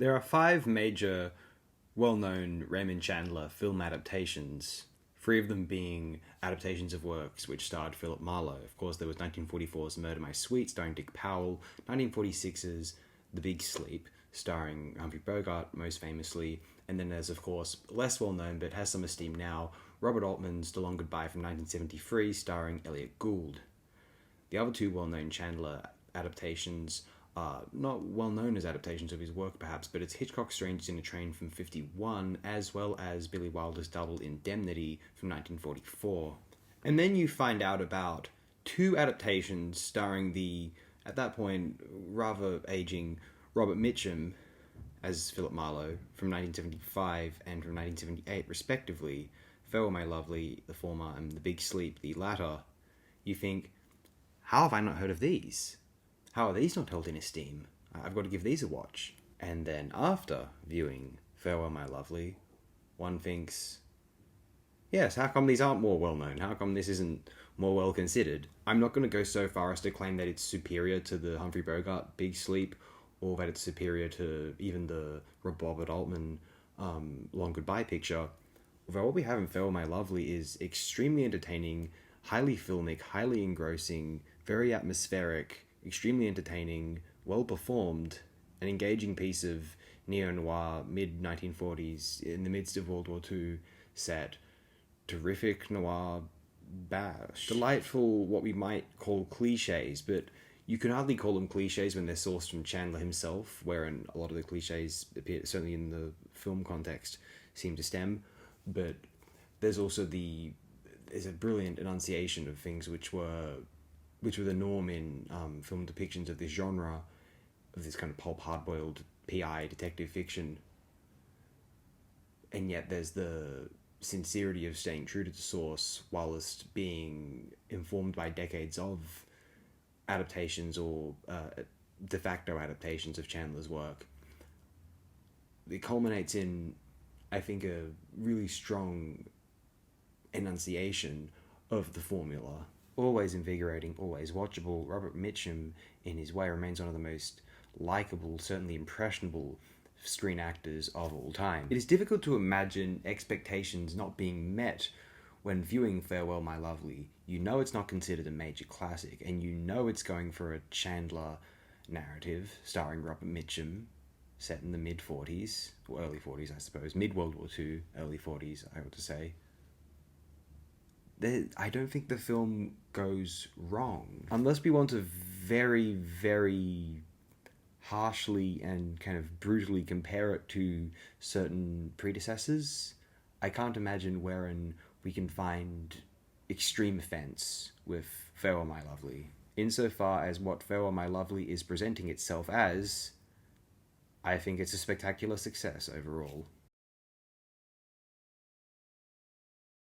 There are five major, well-known Raymond Chandler film adaptations, three of them being adaptations of works which starred Philip Marlowe. Of course, there was 1944's Murder My Sweet, starring Dick Powell, 1946's The Big Sleep, starring Humphrey Bogart, most famously, and then there's, of course, less well-known but has some esteem now, Robert Altman's The Long Goodbye from 1973, starring Elliot Gould. The other two well-known Chandler adaptations are not well-known as adaptations of his work, perhaps, but it's Hitchcock's Strangers in a Train from 1951, as well as Billy Wilder's Double Indemnity from 1944. And then you find out about two adaptations starring the, at that point, rather aging Robert Mitchum as Philip Marlowe from 1975 and from 1978, respectively. Farewell My Lovely, the former, and The Big Sleep, the latter. You think, how have I not heard of these? How are these not held in esteem? I've got to give these a watch. And then after viewing Farewell My Lovely, one thinks, yes, how come these aren't more well known? How come this isn't more well considered? I'm not going to go so far as to claim that it's superior to the Humphrey Bogart Big Sleep, or that it's superior to even the Robert Altman Long Goodbye picture. Although what we have in Farewell My Lovely is extremely entertaining, highly filmic, highly engrossing, very atmospheric, extremely entertaining, well performed, an engaging piece of neo-noir mid-1940s in the midst of World War II set, terrific noir bash, delightful what we might call cliches, but you can hardly call them cliches when they're sourced from Chandler himself, wherein a lot of the cliches appear, certainly in the film context, seem to stem, but there's also there's a brilliant enunciation of things which were the norm in film depictions of this genre, of this kind of pulp, hard-boiled PI detective fiction. And yet there's the sincerity of staying true to the source whilst being informed by decades of adaptations or de facto adaptations of Chandler's work. It culminates in, I think, a really strong enunciation of the formula. Always invigorating, always watchable, Robert Mitchum, in his way, remains one of the most likeable, certainly impressionable screen actors of all time. It is difficult to imagine expectations not being met when viewing Farewell My Lovely. You know it's not considered a major classic, and you know it's going for a Chandler narrative starring Robert Mitchum, set in the mid-40s, or early 40s, I suppose, mid-World War II, early 40s, I ought to say. I don't think the film goes wrong. Unless we want to very, very harshly and kind of brutally compare it to certain predecessors, I can't imagine wherein we can find extreme offense with Farewell My Lovely. Insofar as what Farewell My Lovely is presenting itself as, I think it's a spectacular success overall.